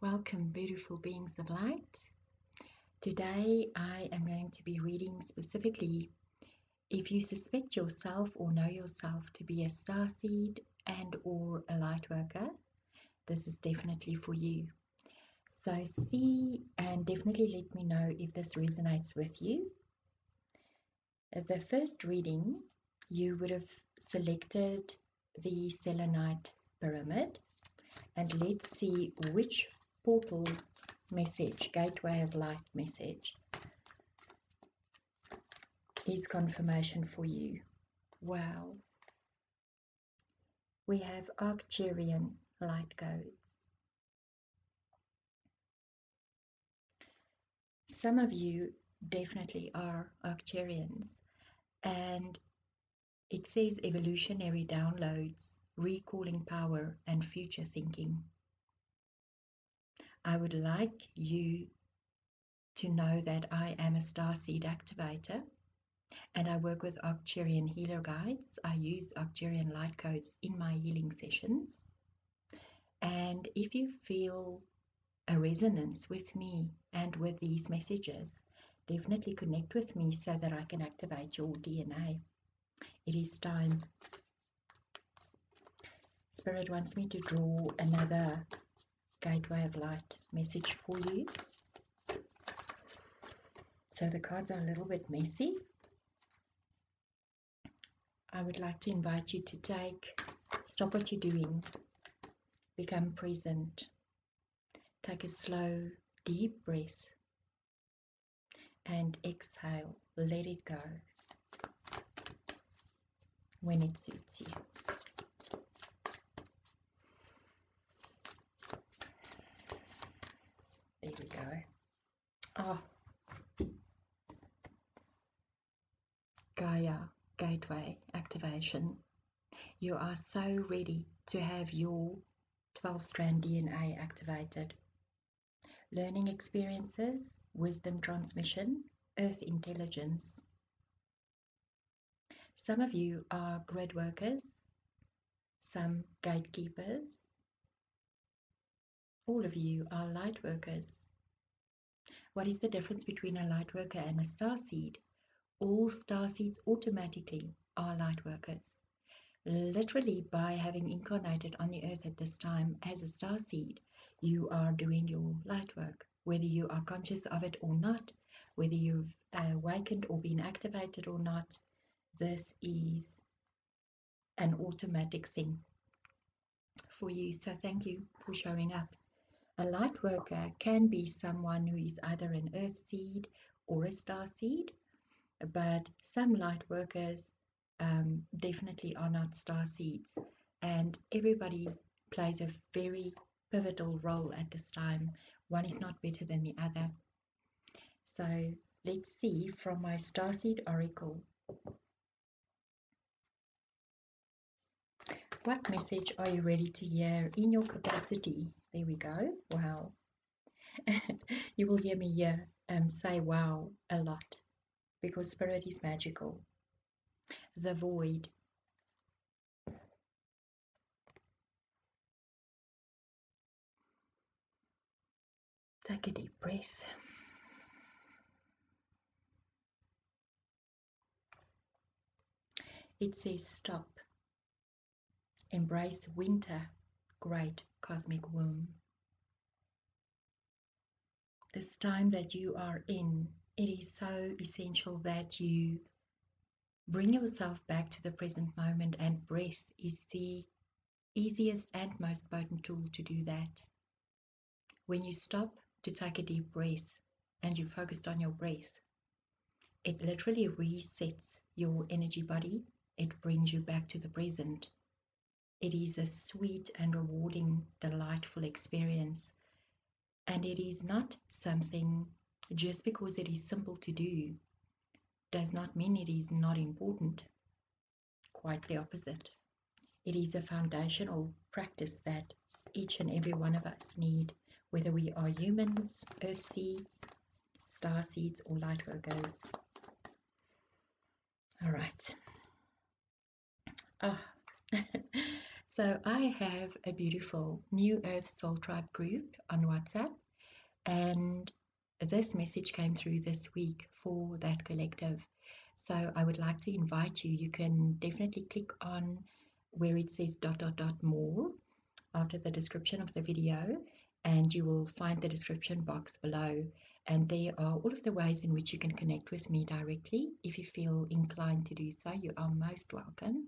Welcome, beautiful beings of light. Today I am going to be reading specifically if you suspect yourself or know yourself to be a starseed and or a light worker. This is definitely for you. So see and definitely let me know if this resonates with you. The first reading, you would have selected the Selenite pyramid, and let's see which portal message, gateway of light message, is confirmation for you. Wow. We have Arcturian light codes. Some of you definitely are Arcturians, and it says evolutionary downloads, recalling power, and future thinking. I would like you to know that I am a starseed activator, and I work with Arcturian healer guides. I use Arcturian light codes in my healing sessions. And if you feel a resonance with me and with these messages, definitely connect with me so that I can activate your DNA. It is time. Spirit wants me to draw another gateway of light message for you. So the cards are a little bit messy. I would like to invite you to stop what you're doing, become present, take a slow, deep breath, and exhale, let it go when it suits you. There we go. Gaia Gateway activation. You are so ready to have your 12-strand DNA activated. Learning experiences, wisdom transmission, earth intelligence. Some of you are grid workers, some gatekeepers. All of you are light workers. What is the difference between a light worker and a starseed? All starseeds automatically are light workers. Literally, by having incarnated on the earth at this time as a starseed, you are doing your light work, whether you are conscious of it or not, whether you've awakened or been activated or not. This is an automatic thing for you. So thank you for showing up. A light worker can be someone who is either an earth seed or a star seed, but some light workers definitely are not star seeds, and everybody plays a very pivotal role at this time. One is not better than the other. So let's see from my Starseed Oracle, what message are you ready to hear in your capacity? There we go. Wow. You will hear me here say wow a lot, because spirit is magical. The void. Take a deep breath. It says stop. Embrace winter, great cosmic womb. This time that you are in, it is so essential that you bring yourself back to the present moment, and breath is the easiest and most potent tool to do that. When you stop to take a deep breath and you focused on your breath, it literally resets your energy body. It brings you back to the present. It is a sweet and rewarding, delightful experience. And it is not something, just because it is simple to do, does not mean it is not important. Quite the opposite. It is a foundational practice that each and every one of us need, whether we are humans, earth seeds, star seeds, or light workers. All right. So I have a beautiful New Earth Soul Tribe group on WhatsApp, and this message came through this week for that collective. So I would like to invite you. You can definitely click on where it says dot dot dot more after the description of the video, and you will find the description box below. And there are all of the ways in which you can connect with me directly. If you feel inclined to do so, you are most welcome.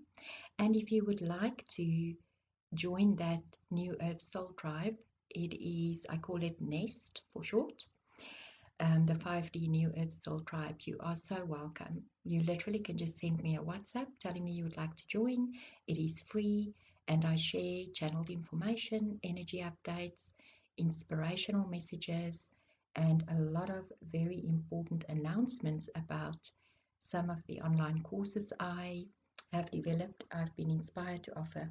And if you would like to join that New Earth Soul Tribe, it is, I call it NEST for short, the 5D New Earth Soul Tribe. You are so welcome. You literally can just send me a WhatsApp telling me you would like to join. It is free, and I share channeled information, energy updates, inspirational messages, and a lot of very important announcements about some of the online courses I have developed, I've been inspired to offer,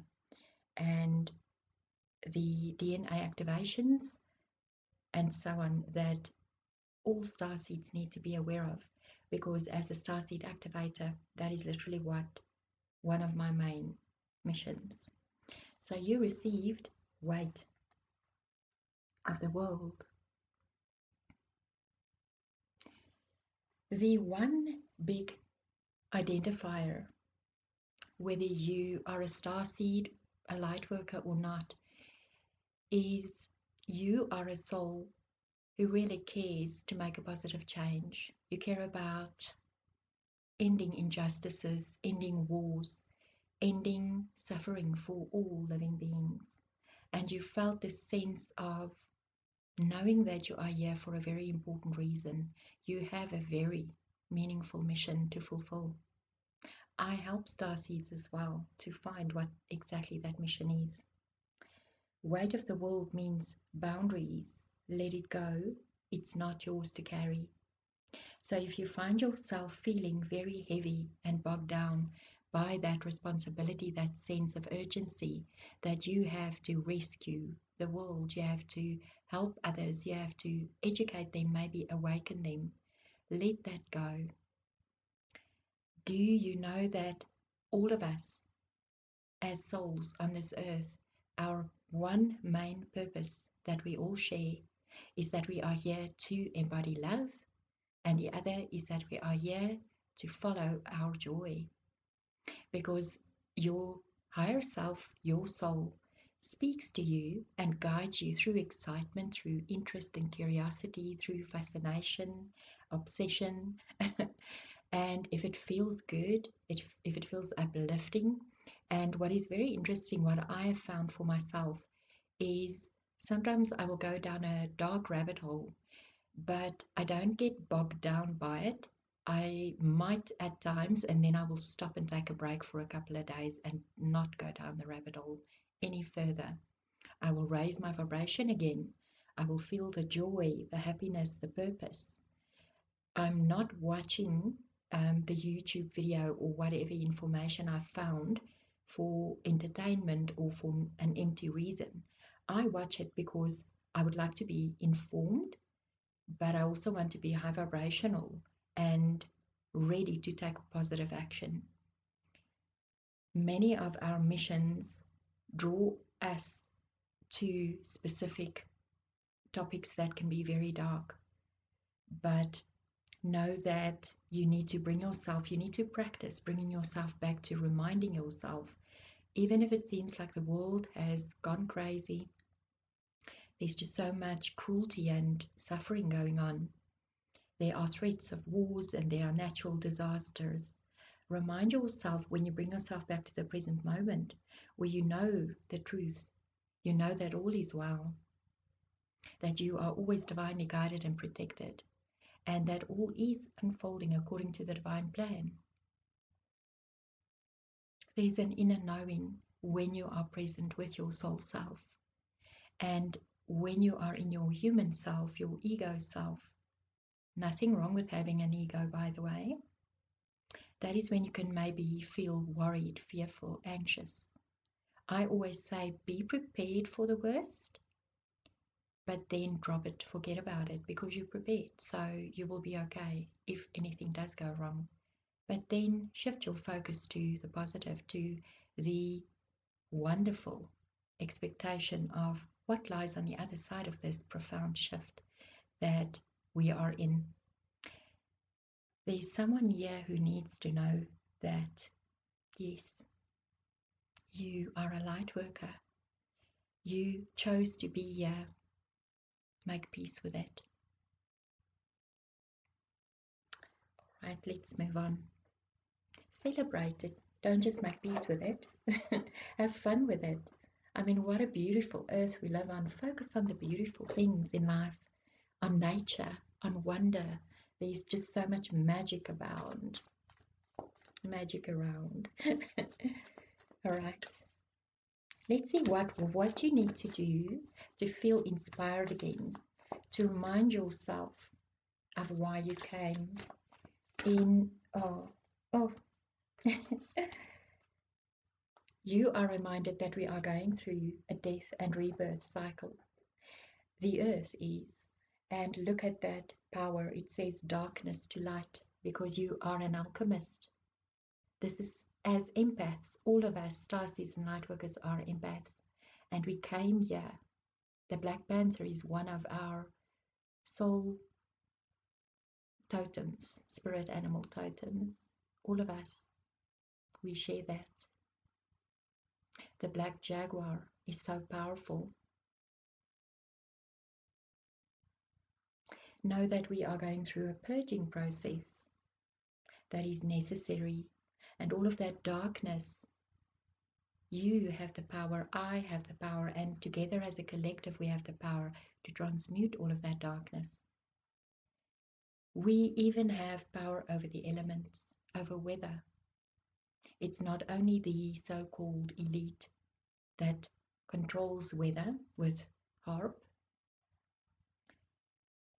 and the DNA activations and so on that all starseeds need to be aware of, because as a starseed activator, that is literally what one of my main missions. So you received weight of the world. The one big identifier, whether you are a starseed, a light worker or not, is you are a soul who really cares to make a positive change. You care about ending injustices, ending wars, ending suffering for all living beings. And you felt this sense of knowing that you are here for a very important reason. You have a very meaningful mission to fulfill. I help starseeds as well to find what exactly that mission is. Weight of the world means boundaries. Let it go. It's not yours to carry. So if you find yourself feeling very heavy and bogged down by that responsibility, that sense of urgency that you have to rescue the world, you have to help others, you have to educate them, maybe awaken them, let that go. Do you know that all of us as souls on this earth, our one main purpose that we all share is that we are here to embody love, and the other is that we are here to follow our joy, because your higher self, your soul, speaks to you and guides you through excitement, through interest and curiosity, through fascination, obsession. And if it feels good, if it feels uplifting, and what is very interesting, what I have found for myself, is sometimes I will go down a dark rabbit hole, but I don't get bogged down by it. I might at times, and then I will stop and take a break for a couple of days and not go down the rabbit hole any further. I will raise my vibration again. I will feel the joy, the happiness, the purpose. I'm not watching the YouTube video or whatever information I found for entertainment or for an empty reason. I watch it because I would like to be informed, but I also want to be high vibrational and ready to take positive action. Many of our missions draw us to specific topics that can be very dark, but know that you need to you need to practice bringing yourself back to reminding yourself, even if it seems like the world has gone crazy, there's just so much cruelty and suffering going on. There are threats of wars and there are natural disasters. Remind yourself when you bring yourself back to the present moment, where you know the truth, you know that all is well, that you are always divinely guided and protected, and that all is unfolding according to the divine plan. There's an inner knowing when you are present with your soul self. And when you are in your human self, your ego self, nothing wrong with having an ego, by the way. That is when you can maybe feel worried, fearful, anxious. I always say, be prepared for the worst, but then drop it, forget about it, because you're prepared. So you will be okay if anything does go wrong. But then shift your focus to the positive, to the wonderful expectation of what lies on the other side of this profound shift that we are in. There's someone here who needs to know that, yes, you are a light worker. You chose to be here. Make peace with it. All right, let's move on. Celebrate it. Don't just make peace with it. Have fun with it. I mean, what a beautiful earth we live on. Focus on the beautiful things in life, on nature, on wonder. There's just so much magic abound. Magic around. All right. Let's see what you need to do to feel inspired again, to remind yourself of why you came in. Oh. You are reminded that we are going through a death and rebirth cycle. The earth is. And look at that power. It says darkness to light because you are an alchemist. This is, as empaths, all of us, starseeds and lightworkers, are empaths. And we came here. The Black Panther is one of our soul totems, spirit animal totems. All of us, we share that. The black jaguar is so powerful. Know that we are going through a purging process that is necessary, and all of that darkness, you have the power, I have the power, and together as a collective we have the power to transmute all of that darkness. We even have power over the elements, over weather. It's not only the so-called elite that controls weather with harp.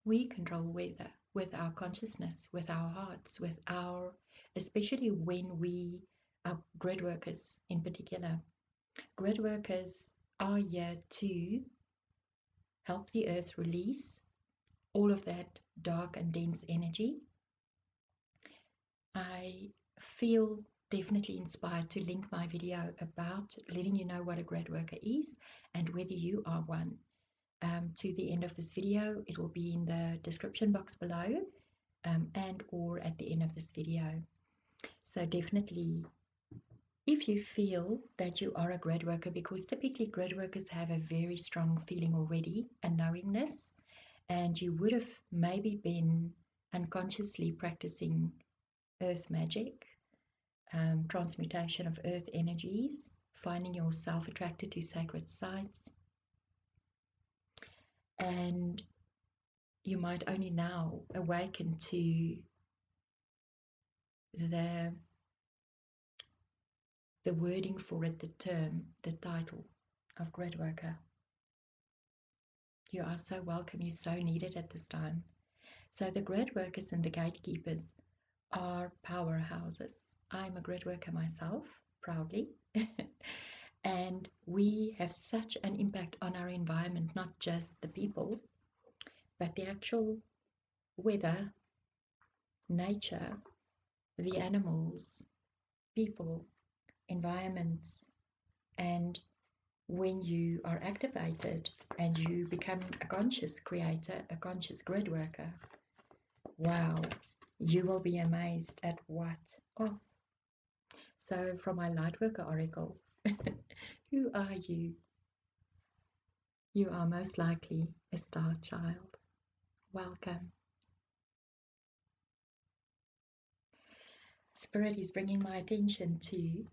We control weather with our consciousness, with our hearts, with our, especially when we are grid workers in particular. Grid workers are here to help the earth release all of that dark and dense energy. I feel definitely inspired to link my video about letting you know what a grid worker is and whether you are one. To the end of this video. It will be in the description box below and or at the end of this video. So definitely, if you feel that you are a grid worker, because typically grid workers have a very strong feeling already, a knowingness, and you would have maybe been unconsciously practicing earth magic, transmutation of earth energies, finding yourself attracted to sacred sites, and you might only now awaken to the wording for it, the term, the title of grid worker. You are so welcome, you're so needed at this time. So the grid workers and the gatekeepers are powerhouses. I'm a grid worker myself, proudly. And we have such an impact on our environment, not just the people, but the actual weather, nature, the animals, people, environments. And when you are activated and you become a conscious creator, a conscious grid worker, wow, you will be amazed at what. Oh, so from my Lightworker oracle, who are you? You are most likely a star child. Welcome. Spirit is bringing my attention to,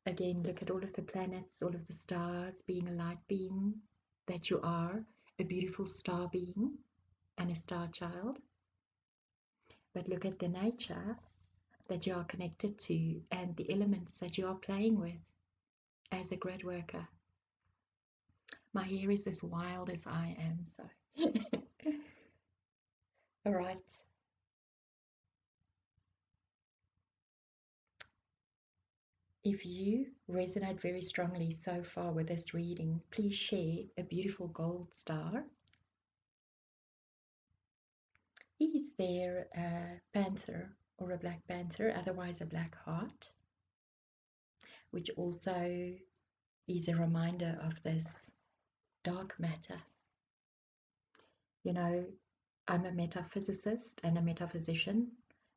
again, look at all of the planets, all of the stars, being a light being that you are, a beautiful star being and a star child. But look at the nature that you are connected to and the elements that you are playing with as a grid worker. My hair is as wild as I am, so. All right. If you resonate very strongly so far with this reading, please share a beautiful gold star. Is there a panther or a black panther, otherwise a black heart, which also is a reminder of this dark matter. You know, I'm a metaphysicist and a metaphysician,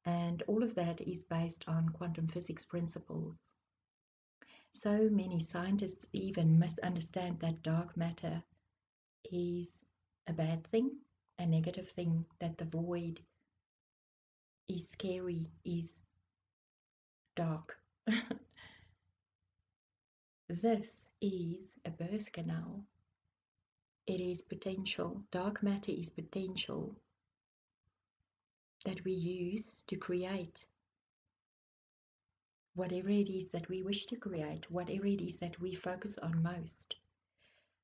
and all of that is based on quantum physics principles. So many scientists even misunderstand that dark matter is a bad thing, a negative thing, that the void is scary, is dark. This is a birth canal. It is potential. Dark matter is potential that we use to create whatever it is that we wish to create, whatever it is that we focus on most.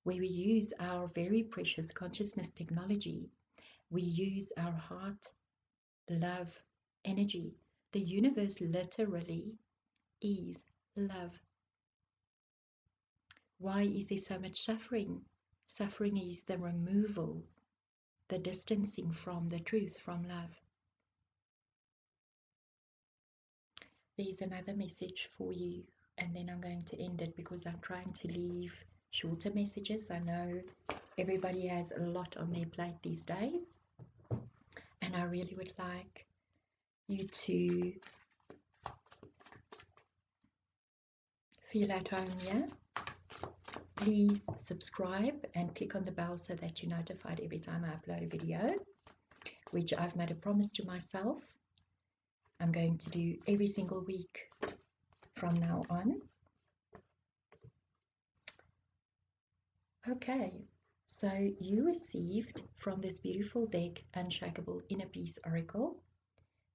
Where we use our very precious consciousness technology, we use our heart, love, energy. The universe literally is love. Why is there so much suffering? Suffering is the removal, the distancing from the truth, from love. There's another message for you, and then I'm going to end it because I'm trying to leave shorter messages. I know everybody has a lot on their plate these days, and I really would like you to feel at home here. Please subscribe and click on the bell so that you're notified every time I upload a video, which I've made a promise to myself I'm going to do every single week from now on. Okay, so you received from this beautiful deck, Unshakable Inner Peace Oracle.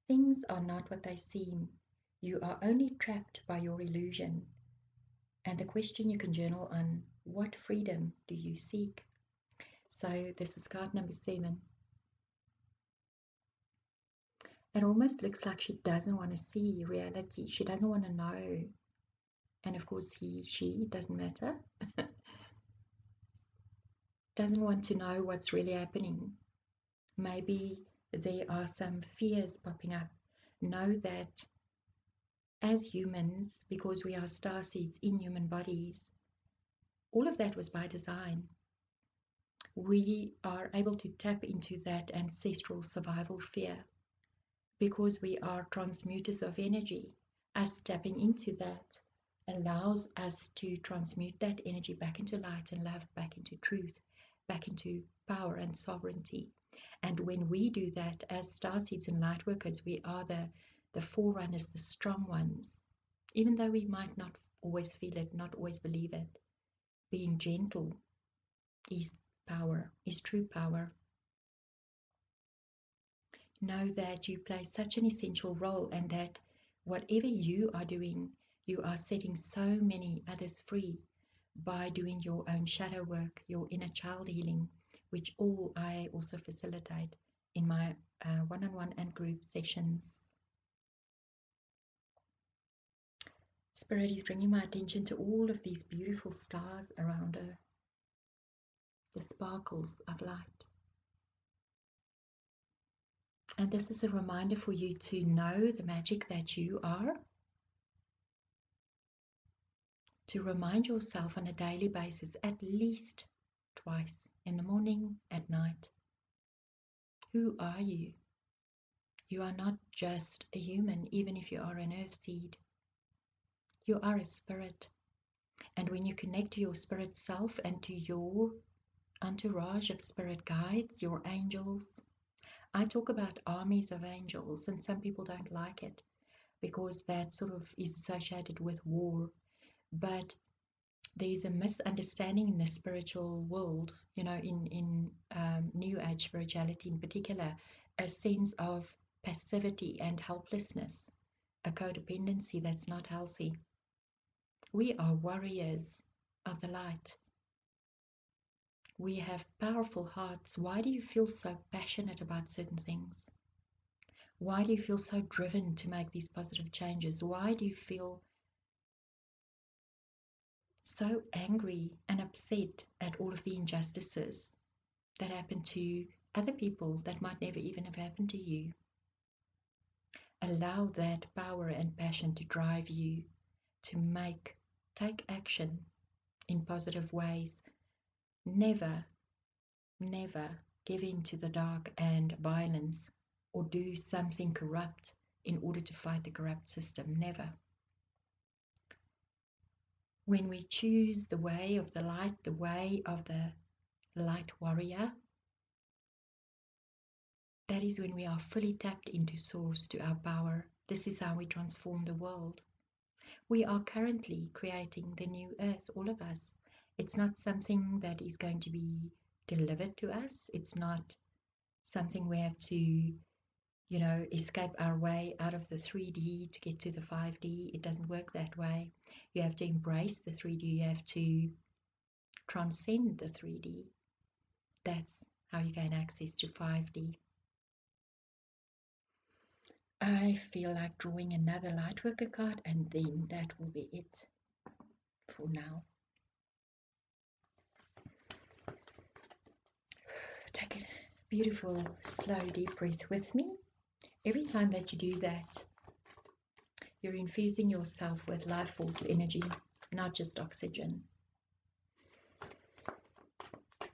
Things are not what they seem. You are only trapped by your illusion. And the question you can journal on, what freedom do you seek? So this is card number 7. It almost looks like she doesn't want to see reality. She doesn't want to know. And of course he, she, doesn't matter. Doesn't want to know what's really happening. Maybe there are some fears popping up. Know that as humans, because we are starseeds in human bodies, all of that was by design. We are able to tap into that ancestral survival fear because we are transmuters of energy. Us tapping into that allows us to transmute that energy back into light and love, back into truth, back into power and sovereignty. And when we do that as starseeds and lightworkers, we are the forerunners, the strong ones. Even though we might not always feel it, not always believe it, being gentle is power, is true power. Know that you play such an essential role, and that whatever you are doing, you are setting so many others free by doing your own shadow work, your inner child healing, which all I also facilitate in my one-on-one and group sessions. Spirit is bringing my attention to all of these beautiful stars around her, the sparkles of light. And this is a reminder for you to know the magic that you are, to remind yourself on a daily basis, at least twice, in the morning, at night. Who are you? You are not just a human, even if you are an earth seed. You are a spirit. And when you connect to your spirit self and to your entourage of spirit guides, your angels, I talk about armies of angels, and some people don't like it because that sort of is associated with war. But there's a misunderstanding in the spiritual world, you know, in New Age spirituality in particular, a sense of passivity and helplessness, a codependency that's not healthy. We are warriors of the light. We have powerful hearts. Why do you feel so passionate about certain things? Why do you feel so driven to make these positive changes? Why do you feel so angry and upset at all of the injustices that happen to other people that might never even have happened to you? Allow that power and passion to drive you to take action in positive ways. Never, never give in to the dark and violence or do something corrupt in order to fight the corrupt system. Never. When we choose the way of the light, the way of the light warrior, that is when we are fully tapped into source, to our power. This is how we transform the world. We are currently creating the new earth, all of us. It's not something that is going to be delivered to us. It's not something we have to, escape our way out of the 3D to get to the 5D. It doesn't work that way. You have to embrace the 3D. You have to transcend the 3D. That's how you gain access to 5D. I feel like drawing another Lightworker card, and then that will be it for now. Take a beautiful, slow, deep breath with me. Every time that you do that, you're infusing yourself with life force energy, not just oxygen.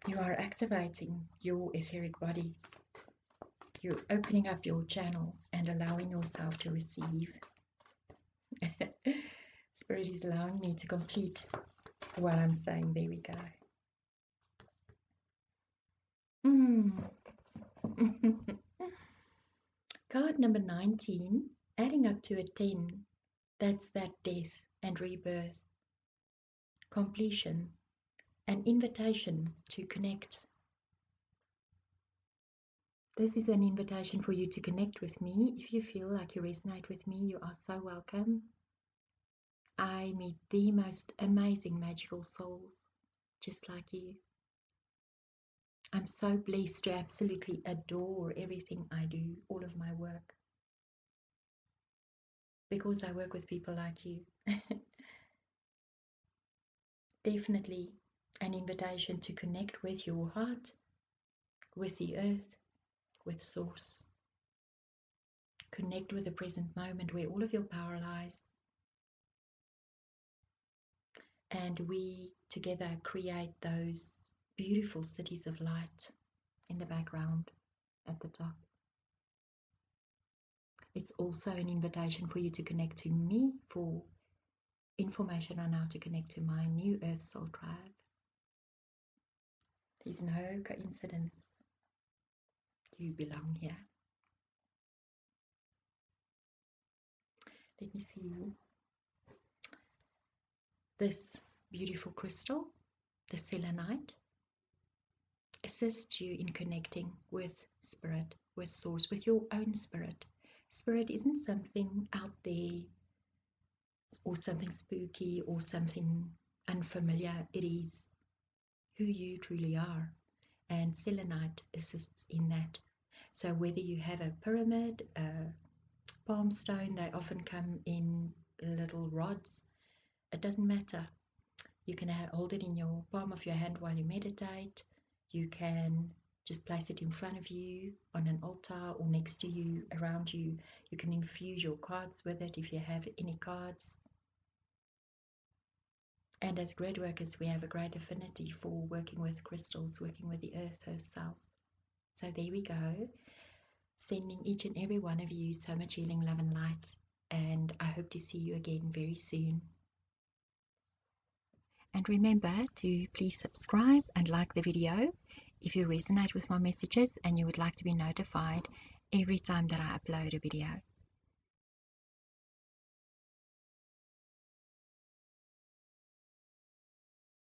You are activating your etheric body. You're opening up your channel and allowing yourself to receive. Spirit is allowing me to complete what I'm saying. There we go. Card number 19, adding up to a 10, that's that death and rebirth, completion, an invitation to connect. This is an invitation for you to connect with me. If you feel like you resonate with me, you are so welcome. I meet the most amazing magical souls, just like you. I'm so blessed to absolutely adore everything I do, all of my work, because I work with people like you. Definitely an invitation to connect with your heart, with the earth, with source. Connect with the present moment where all of your power lies. And we together create those beautiful cities of light in the background at the top. It's also an invitation for you to connect to me for information on how to connect to my new Earth Soul Tribe. There's no coincidence. You belong here. Let me see. This beautiful crystal, the Selenite, assists you in connecting with spirit, with source, with your own spirit. Spirit isn't something out there or something spooky or something unfamiliar. It is who you truly are, and Selenite assists in that. So whether you have a pyramid, a palm stone, they often come in little rods. It doesn't matter. You can hold it in your palm of your hand while you meditate. You can just place it in front of you on an altar or next to you, around you. You can infuse your cards with it if you have any cards. And as grid workers, we have a great affinity for working with crystals, working with the earth herself. So there we go. Sending each and every one of you so much healing, love and light. And I hope to see you again very soon. And remember to please subscribe and like the video if you resonate with my messages and you would like to be notified every time that I upload a video.